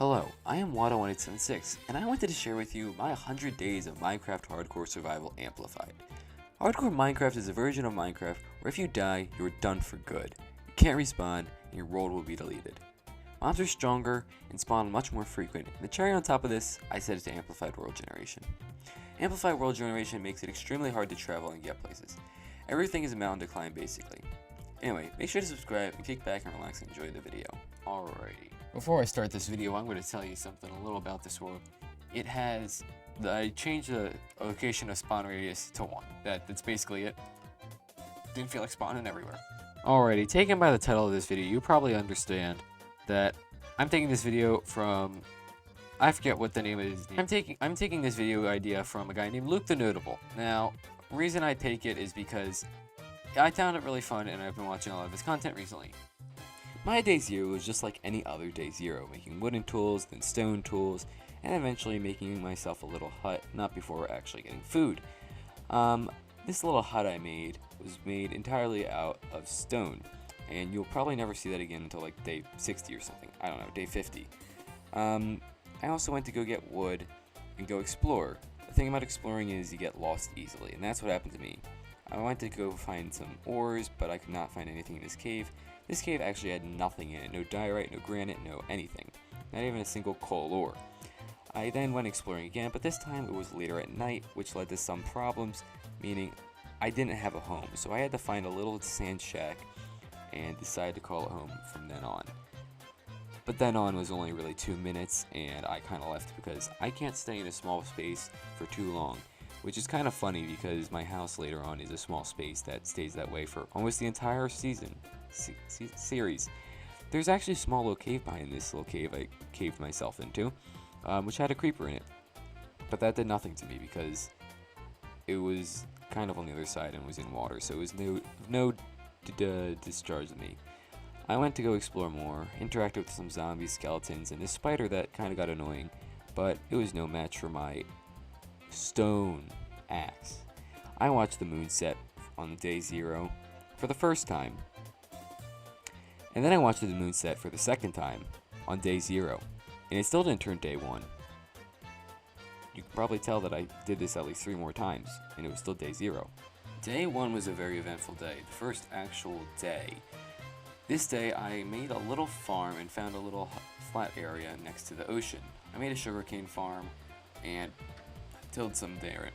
Hello, I am 𝓢𝓞𝓒 and I wanted to share with you my 100 days of Minecraft Hardcore Survival Amplified. Hardcore Minecraft is a version of Minecraft where if you die, you are done for good. You can't respawn, and your world will be deleted. Mobs are stronger and spawn much more frequent, and the cherry on top of this, I set it to Amplified World Generation. Amplified World Generation makes it extremely hard to travel and get places. Everything is a mountain to climb basically. Anyway, make sure to subscribe and kick back and relax and enjoy the video. Alrighty. Before I start this video, I'm going to tell you something a little about this world. I changed the location of spawn radius to 1. That's basically it. Didn't feel like spawning everywhere. Alrighty, taken by the title of this video, you probably understand that I'm taking this video from... I forget what the name of his name. I'm taking this video idea from a guy named 𝓢𝓞𝓒𝓘𝓐𝓛. Now, the reason I take it is because I found it really fun and I've been watching a lot of his content recently. My day 0 was just like any other day 0, making wooden tools, then stone tools, and eventually making myself a little hut, not before actually getting food. This little hut I made was made entirely out of stone, and you'll probably never see that again until like day 60 or something. I don't know, day 50. I also went to go get wood and go explore. The thing about exploring is you get lost easily, and that's what happened to me. I went to go find some ores, but I could not find anything in this cave. This cave actually had nothing in it, no diorite, no granite, no anything. Not even a single coal ore. I then went exploring again, but this time it was later at night, which led to some problems, meaning I didn't have a home, so I had to find a little sand shack and decided to call it home from then on. But then on was only really 2 minutes, and I kind of left because I can't stay in a small space for too long. Which is kind of funny because my house later on is a small space that stays that way for almost the entire series. There's actually a small little cave behind this little cave I caved myself into, which had a creeper in it. But that did nothing to me because it was kind of on the other side and was in water, so it was no discharge to me. I went to go explore more, interacted with some zombies, skeletons, and this spider that kind of got annoying, but it was no match for my stone axe. I watched the moon set on day 0 for the first time, and then I watched the moon set for the second time on day 0, and it still didn't turn day 1. You can probably tell that I did this at least 3 more times, and it was still day 0. Day 1 was a very eventful day, the first actual day. This day I made a little farm and found a little flat area next to the ocean. I made a sugarcane farm and tilled some dirt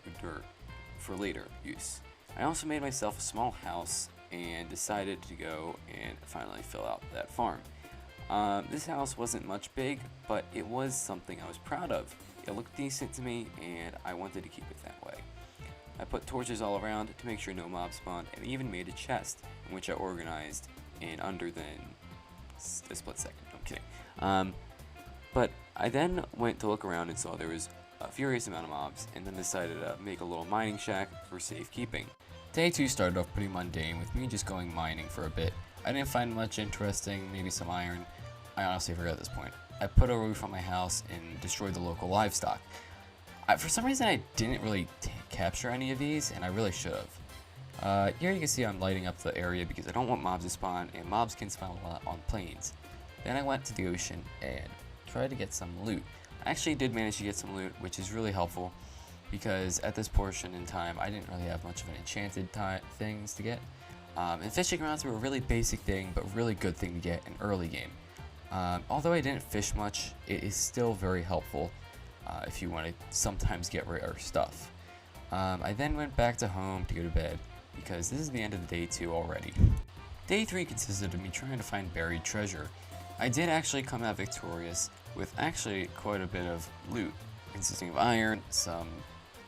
for later use. I also made myself a small house and decided to go and finally fill out that farm. This house wasn't much big, but it was something I was proud of. It looked decent to me and I wanted to keep it that way. I put torches all around to make sure no mobs spawned and even made a chest in which I organized in under than a split second. I'm kidding. But I then went to look around and saw there was a furious amount of mobs, and then decided to make a little mining shack for safekeeping. Day 2 started off pretty mundane, with me just going mining for a bit. I didn't find much interesting, maybe some iron. I honestly forgot at this point. I put a roof on my house and destroyed the local livestock. For some reason I didn't really capture any of these, and I really should have. Here you can see I'm lighting up the area because I don't want mobs to spawn, and mobs can spawn a lot on plains. Then I went to the ocean and tried to get some loot. I actually did manage to get some loot, which is really helpful because at this portion in time I didn't really have much of an enchanted things to get. And fishing rods were a really basic thing, but really good thing to get in early game. Although I didn't fish much, it is still very helpful if you want to sometimes get rare stuff. I then went back to home to go to bed because this is the end of the day 2 already. Day 3 consisted of me trying to find buried treasure. I did actually come out victorious with actually quite a bit of loot, consisting of iron, some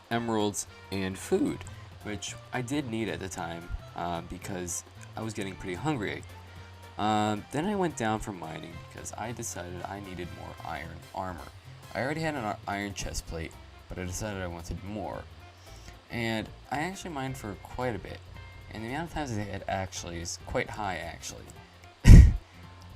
emeralds, and food, which I did need at the time because I was getting pretty hungry. Then I went down for mining because I decided I needed more iron armor. I already had an iron chest plate, but I decided I wanted more. And I actually mined for quite a bit, and the amount of times I hit actually is quite high actually.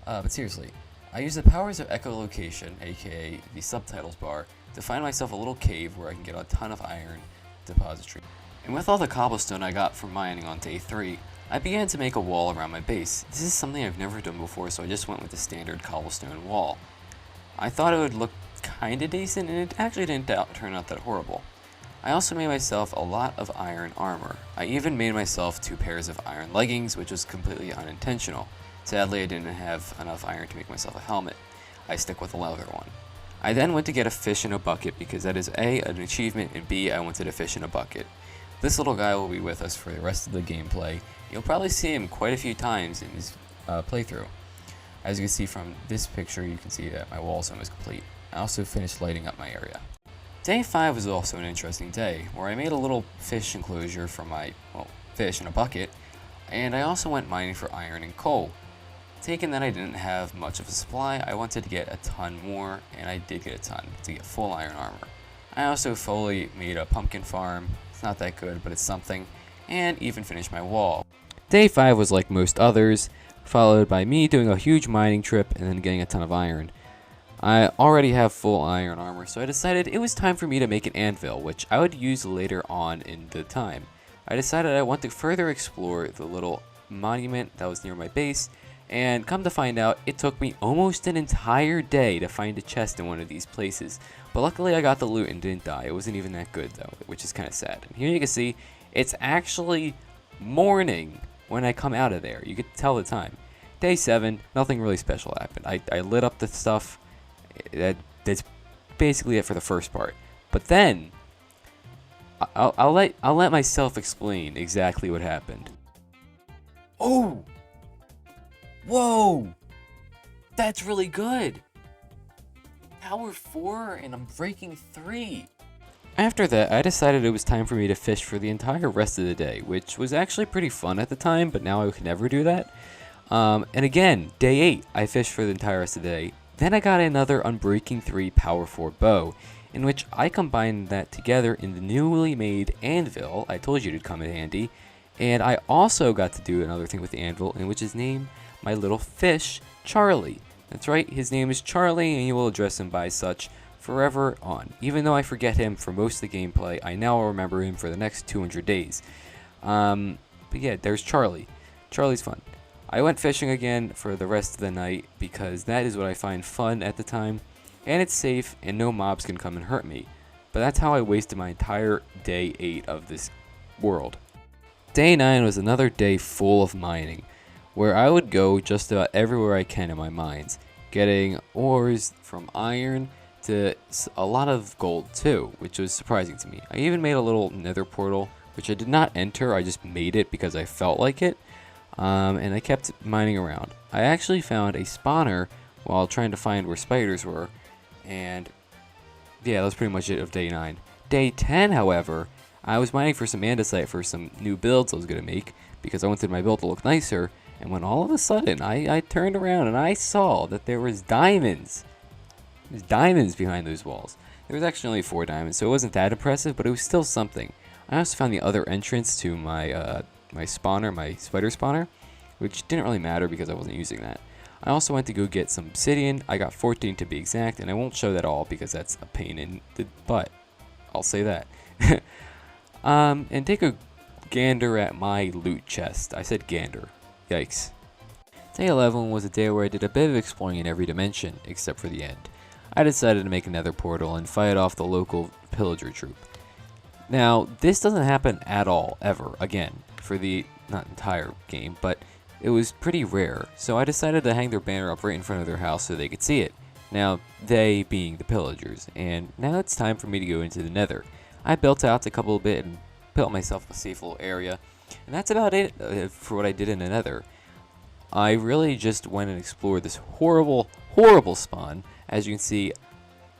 But seriously, I used the powers of echolocation, aka the subtitles bar, to find myself a little cave where I can get a ton of iron depository. And with all the cobblestone I got from mining on day 3, I began to make a wall around my base. This is something I've never done before, so I just went with the standard cobblestone wall. I thought it would look kinda decent, and it actually didn't turn out that horrible. I also made myself a lot of iron armor. I even made myself 2 pairs of iron leggings, which was completely unintentional. Sadly, I didn't have enough iron to make myself a helmet. I stick with a leather one. I then went to get a fish in a bucket because that is A, an achievement, and B, I wanted a fish in a bucket. This little guy will be with us for the rest of the gameplay. You'll probably see him quite a few times in his playthrough. As you can see from this picture, you can see that my wall is almost complete. I also finished lighting up my area. Day 5 was also an interesting day, where I made a little fish enclosure for my, fish in a bucket, and I also went mining for iron and coal. Taking that I didn't have much of a supply, I wanted to get a ton more, and I did get a ton to get full iron armor. I also fully made a pumpkin farm. It's not that good, but it's something, and even finished my wall. Day 5 was like most others, followed by me doing a huge mining trip and then getting a ton of iron. I already have full iron armor, so I decided it was time for me to make an anvil, which I would use later on in the time. I decided I want to further explore the little monument that was near my base, and come to find out, it took me almost an entire day to find a chest in one of these places. But luckily I got the loot and didn't die. It wasn't even that good though, which is kind of sad. And here you can see, it's actually morning when I come out of there. You can tell the time. Day 7, nothing really special happened. I lit up the stuff. That's basically it for the first part. But then, I'll let myself explain exactly what happened. Oh! Whoa! That's really good! Power 4 and I'm breaking 3! After that, I decided it was time for me to fish for the entire rest of the day, which was actually pretty fun at the time, but now I could never do that. And again, day 8, I fished for the entire rest of the day. Then I got another Unbreaking 3 Power 4 bow, in which I combined that together in the newly made anvil. I told you it'd come in handy. And I also got to do another thing with the anvil, in which is named my little fish, Charlie. That's right, his name is Charlie, and you will address him by such forever on. Even though I forget him for most of the gameplay, I now remember him for the next 200 days. But yeah, there's Charlie. Charlie's fun. I went fishing again for the rest of the night because that is what I find fun at the time, and it's safe and no mobs can come and hurt me. But that's how I wasted my entire day 8 of this world. Day 9 was another day full of mining, where I would go just about everywhere I can in my mines, getting ores from iron to a lot of gold too, which was surprising to me. I even made a little nether portal, which I did not enter, I just made it because I felt like it. And I kept mining around. I actually found a spawner while trying to find where spiders were, and yeah, that was pretty much it of day 9. Day 10, however, I was mining for some andesite for some new builds I was going to make, because I wanted my build to look nicer, and when all of a sudden I turned around and I saw that there was diamonds. There's diamonds behind those walls. There was actually only 4 diamonds, so it wasn't that impressive, but it was still something. I also found the other entrance to my my spawner, my spider spawner, which didn't really matter because I wasn't using that. I also went to go get some obsidian. I got 14 to be exact, and I won't show that all because that's a pain in the butt. I'll say that. And take a gander at my loot chest. I said gander. Yikes. Day 11 was a day where I did a bit of exploring in every dimension, except for the end. I decided to make another portal and fight off the local pillager troop. Now, this doesn't happen at all, ever, again, for the, not entire game, but it was pretty rare, so I decided to hang their banner up right in front of their house so they could see it. Now, they being the pillagers, and now it's time for me to go into the nether. I built out a couple of bit and built myself a safe little area, and that's about it for what I did in the nether. I really just went and explored this horrible, horrible spawn. As you can see,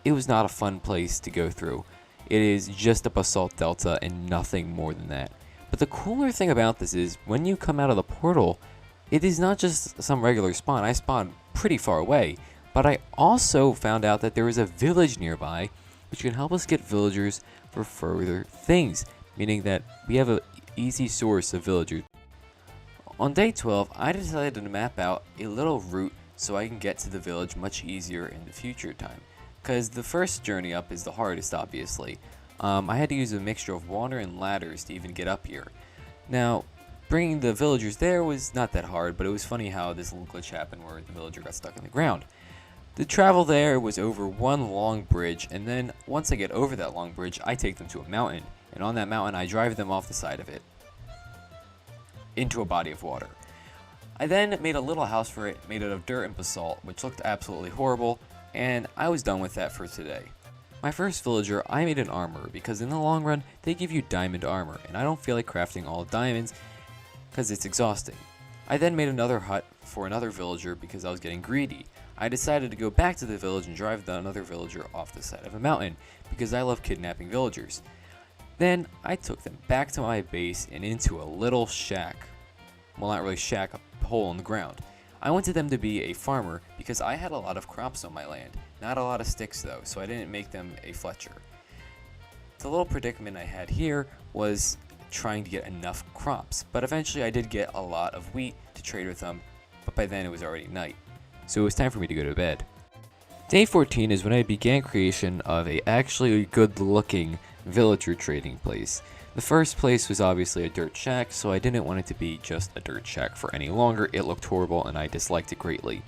it was not a fun place to go through. It is just a basalt delta and nothing more than that. But the cooler thing about this is, when you come out of the portal, it is not just some regular spawn. I spawned pretty far away, but I also found out that there is a village nearby, which can help us get villagers for further things, meaning that we have an easy source of villagers. On day 12, I decided to map out a little route so I can get to the village much easier in the future time. Because the first journey up is the hardest, obviously. I had to use a mixture of water and ladders to even get up here. Now, bringing the villagers there was not that hard, but it was funny how this little glitch happened where the villager got stuck in the ground. The travel there was over one long bridge, and then once I get over that long bridge, I take them to a mountain, and on that mountain I drive them off the side of it into a body of water. I then made a little house for it, made it of dirt and basalt, which looked absolutely horrible, and I was done with that for today. My first villager, I made an armor, because in the long run, they give you diamond armor, and I don't feel like crafting all diamonds, because it's exhausting. I then made another hut for another villager because I was getting greedy. I decided to go back to the village and drive another villager off the side of a mountain, because I love kidnapping villagers. Then, I took them back to my base and into a little shack. Well, not really shack, a hole in the ground. I wanted them to be a farmer because I had a lot of crops on my land. Not a lot of sticks though, so I didn't make them a fletcher. The little predicament I had here was trying to get enough crops, but eventually I did get a lot of wheat to trade with them, but by then it was already night. So it was time for me to go to bed. Day 14 is when I began creation of a actually good looking villager trading place. The first place was obviously a dirt shack, so I didn't want it to be just a dirt shack for any longer. It looked horrible and I disliked it greatly.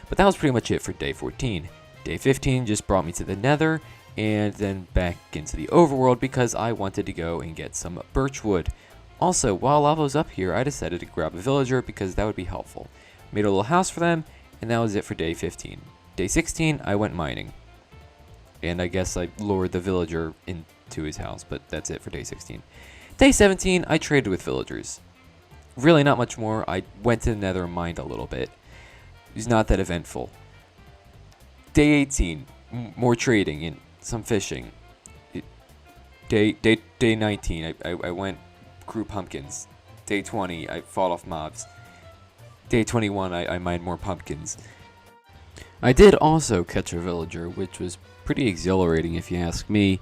But that was pretty much it for day 14. Day 15 just brought me to the nether and then back into the overworld because I wanted to go and get some birch wood. Also, while I was up here, I decided to grab a villager because that would be helpful. Made a little house for them, and that was it for day 15. Day 16, I went mining. And I guess I lured the villager into his house, but that's it for day 16. Day 17, I traded with villagers. Really not much more. I went to the nether and mined a little bit. It was not that eventful. Day 18, more trading and some fishing. Day 19, I went grew pumpkins. Day 20, I fought off mobs. Day 21, I mined more pumpkins. I did also catch a villager, which was pretty exhilarating if you ask me.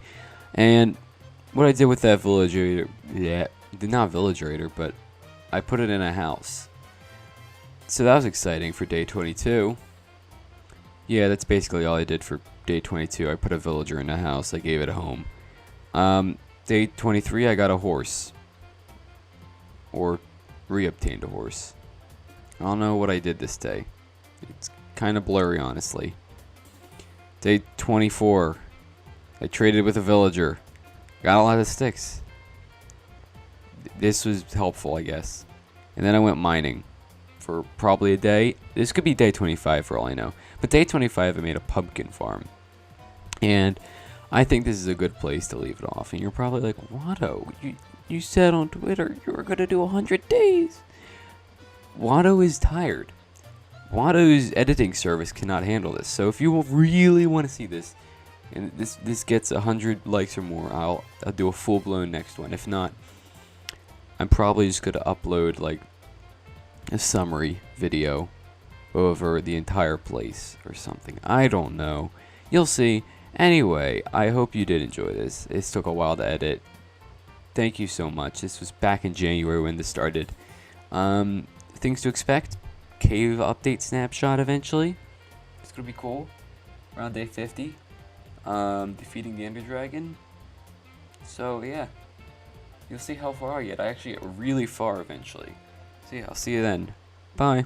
And what I did with that villager, not villager, but I put it in a house. So that was exciting for day 22. Yeah, that's basically all I did for day 22. I put a villager in a house. I gave it a home. Day 23, I got a horse. Or re-obtained a horse. I don't know what I did this day. It's kind of blurry, honestly. Day 24, I traded with a villager. Got a lot of sticks. This was helpful, I guess. And then I went mining for probably a day. This could be day 25 for all I know. But day 25, I made a pumpkin farm. And I think this is a good place to leave it off. And you're probably like, Watto, you said on Twitter you were going to do 100 days. Watto is tired. Watto's editing service cannot handle this. So if you really want to see this, and this gets 100 likes or more, I'll do a full-blown next one. If not, I'm probably just going to upload like a summary video over the entire place or something. I don't know. You'll see. Anyway, I hope you did enjoy this. This took a while to edit. Thank you so much. This was back in January when this started. Things to expect. Cave update snapshot eventually. It's going to be cool. Around day 50. Defeating the Ender Dragon. So, yeah. You'll see how far I get. I actually get really far eventually. So, yeah, I'll see you then. Bye.